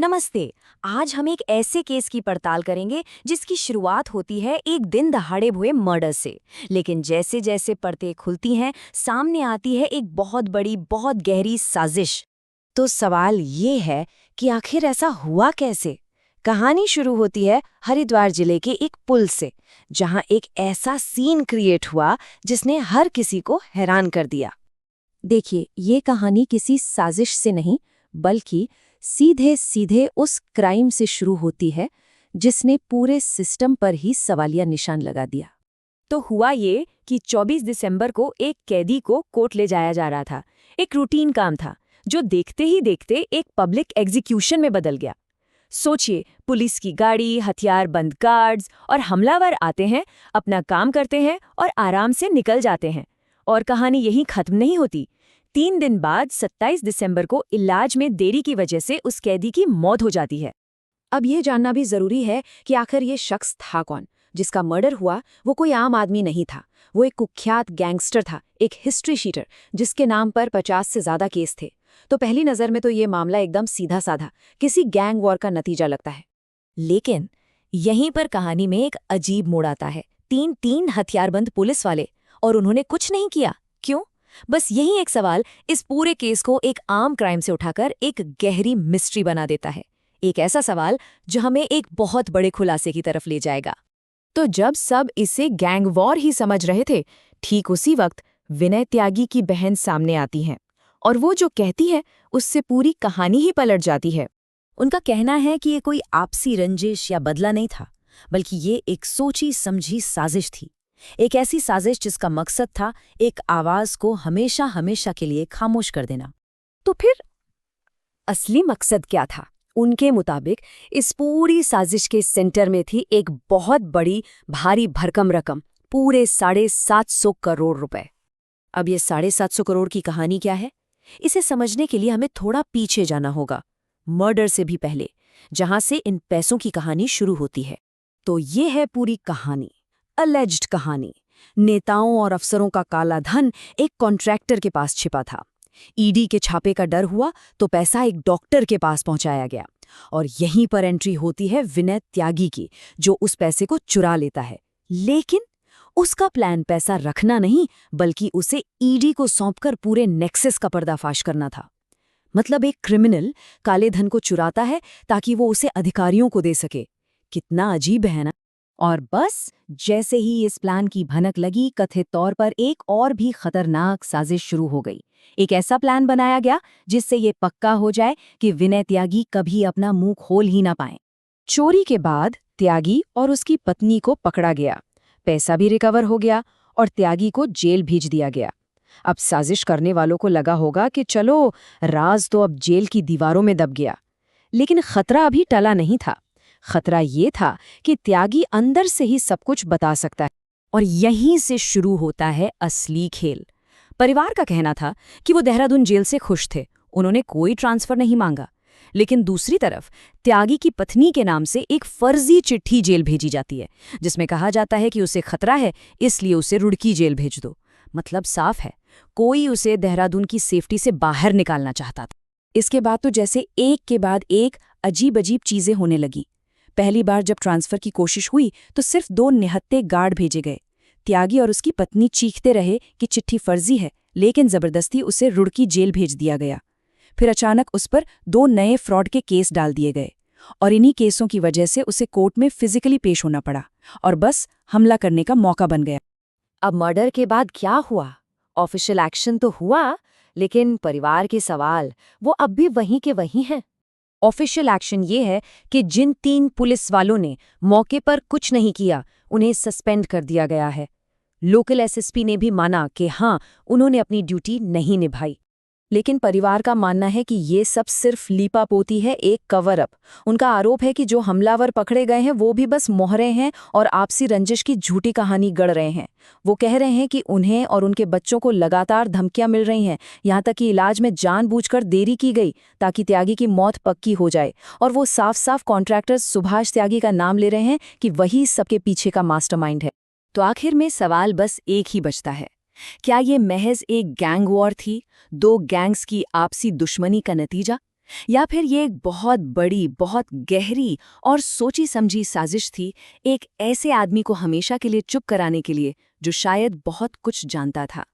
नमस्ते। आज हम एक ऐसे केस की पड़ताल करेंगे जिसकी शुरुआत होती है एक दिन दहाड़े हुए मर्डर से, लेकिन जैसे जैसे परतें खुलती हैं सामने आती है एक बहुत बड़ी बहुत गहरी साजिश। तो सवाल ये है कि आखिर ऐसा हुआ कैसे। कहानी शुरू होती है हरिद्वार जिले के एक पुल से, जहां एक ऐसा सीन क्रिएट हुआ जिसने हर किसी को हैरान कर दिया। देखिए, ये कहानी किसी साजिश से नहीं बल्कि सीधे सीधे उस क्राइम से शुरू होती है जिसने पूरे सिस्टम पर ही सवालिया निशान लगा दिया। तो हुआ ये कि 24 दिसंबर को एक कैदी को कोर्ट ले जाया जा रहा था। एक रूटीन काम था जो देखते ही देखते एक पब्लिक एग्जीक्यूशन में बदल गया। सोचिए, पुलिस की गाड़ी, हथियारबंद गार्ड्स और हमलावर आते हैं, अपना काम करते हैं और आराम से निकल जाते हैं। और कहानी यहीं खत्म नहीं होती। 3 दिन बाद 27 दिसंबर को इलाज में देरी की वजह से उस कैदी की मौत हो जाती है। अब ये जानना भी जरूरी है कि आखिर ये शख्स था कौन। जिसका मर्डर हुआ वो कोई आम आदमी नहीं था, वो एक कुख्यात गैंगस्टर था, एक हिस्ट्री शीटर जिसके नाम पर 50 से ज्यादा केस थे। तो पहली नजर में तो ये मामला एकदम सीधा साधा किसी गैंग वॉर का नतीजा लगता है। लेकिन यहीं पर कहानी में एक अजीब मोड़ आता है। तीन हथियारबंद पुलिस वाले, और उन्होंने कुछ नहीं किया। क्यों? बस यही एक सवाल इस पूरे केस को एक आम क्राइम से उठाकर एक गहरी मिस्ट्री बना देता है। एक ऐसा सवाल जो हमें एक बहुत बड़े खुलासे की तरफ ले जाएगा। तो जब सब इसे गैंग वॉर ही समझ रहे थे, ठीक उसी वक्त विनय त्यागी की बहन सामने आती हैं, और वो जो कहती है उससे पूरी कहानी ही पलट जाती है। उनका कहना है कि ये कोई आपसी रंजिश या बदला नहीं था, बल्कि ये एक सोची समझी साजिश थी। एक ऐसी साजिश जिसका मकसद था एक आवाज को हमेशा हमेशा के लिए खामोश कर देना। तो फिर असली मकसद क्या था? उनके मुताबिक इस पूरी साजिश के सेंटर में थी एक बहुत बड़ी भारी भरकम रकम, पूरे 750 करोड़ रुपए। अब ये 750 करोड़ की कहानी क्या है? इसे समझने के लिए हमें थोड़ा पीछे जाना होगा, मर्डर से भी पहले, जहां से इन पैसों की कहानी शुरू होती है। तो ये है पूरी कहानी, अलेज्ड कहानी। नेताओं और अफसरों का काला धन एक कॉन्ट्रैक्टर के पास छिपा था। ईडी के छापे का डर हुआ तो पैसा एक डॉक्टर के पास पहुंचाया गया, और यहीं पर एंट्री होती है विनय त्यागी की, जो उस पैसे को चुरा लेता है। लेकिन उसका प्लान पैसा रखना नहीं, बल्कि उसे ईडी को सौंपकर पूरे नेक्सस का पर्दाफाश करना था। मतलब एक क्रिमिनल काले धन को चुराता है ताकि वो उसे अधिकारियों को दे सके। कितना अजीब है ना। और बस जैसे ही इस प्लान की भनक लगी, कथित तौर पर एक और भी खतरनाक साजिश शुरू हो गई। एक ऐसा प्लान बनाया गया जिससे ये पक्का हो जाए कि विनय त्यागी कभी अपना मुंह खोल ही ना पाए। चोरी के बाद त्यागी और उसकी पत्नी को पकड़ा गया, पैसा भी रिकवर हो गया और त्यागी को जेल भेज दिया गया। अब साजिश करने वालों को लगा होगा कि चलो, राज तो अब जेल की दीवारों में दब गया। लेकिन खतरा अभी टला नहीं था। खतरा ये था कि त्यागी अंदर से ही सब कुछ बता सकता है, और यहीं से शुरू होता है असली खेल। परिवार का कहना था कि वो देहरादून जेल से खुश थे, उन्होंने कोई ट्रांसफर नहीं मांगा। लेकिन दूसरी तरफ त्यागी की पत्नी के नाम से एक फर्जी चिट्ठी जेल भेजी जाती है, जिसमें कहा जाता है कि उसे खतरा है, इसलिए उसे रुड़की जेल भेज दो। मतलब साफ है, कोई उसे देहरादून की सेफ्टी से बाहर निकालना चाहता था। इसके बाद तो जैसे एक के बाद एक अजीब अजीब चीजें होने लगी। पहली बार जब ट्रांसफर की कोशिश हुई तो सिर्फ 2 निहत्थे गार्ड भेजे गए। त्यागी और उसकी पत्नी चीखते रहे कि चिट्ठी फर्जी है, लेकिन जबरदस्ती उसे रुड़की जेल भेज दिया गया। फिर अचानक उस पर 2 नए फ्रॉड के केस डाल दिए गए, और इन्हीं केसों की वजह से उसे कोर्ट में फिजिकली पेश होना पड़ा, और बस हमला करने का मौका बन गया। अब मर्डर के बाद क्या हुआ? ऑफिशियल एक्शन तो हुआ, लेकिन परिवार के सवाल वो अब भी वहीं के वहीं हैं। ऑफिशियल एक्शन ये है कि जिन 3 पुलिस वालों ने मौके पर कुछ नहीं किया, उन्हें सस्पेंड कर दिया गया है। लोकल एसएसपी ने भी माना कि हाँ, उन्होंने अपनी ड्यूटी नहीं निभाई। लेकिन परिवार का मानना है कि ये सब सिर्फ लीपापोती है, एक कवर अप। उनका आरोप है कि जो हमलावर पकड़े गए हैं वो भी बस मोहरे हैं और आपसी रंजिश की झूठी कहानी गढ़ रहे हैं। वो कह रहे हैं कि उन्हें और उनके बच्चों को लगातार धमकियां मिल रही हैं, यहाँ तक कि इलाज में जानबूझकर देरी की गई ताकि त्यागी की मौत पक्की हो जाए। और वो साफ साफ कॉन्ट्रैक्टर सुभाष त्यागी का नाम ले रहे हैं कि वही सबके पीछे का मास्टरमाइंड है। तो आखिर में सवाल बस एक ही बचता है, क्या ये महज एक गैंग वॉर थी, 2 गैंग्स की आपसी दुश्मनी का नतीजा, या फिर ये एक बहुत बड़ी, बहुत गहरी और सोची समझी साजिश थी, एक ऐसे आदमी को हमेशा के लिए चुप कराने के लिए जो शायद बहुत कुछ जानता था।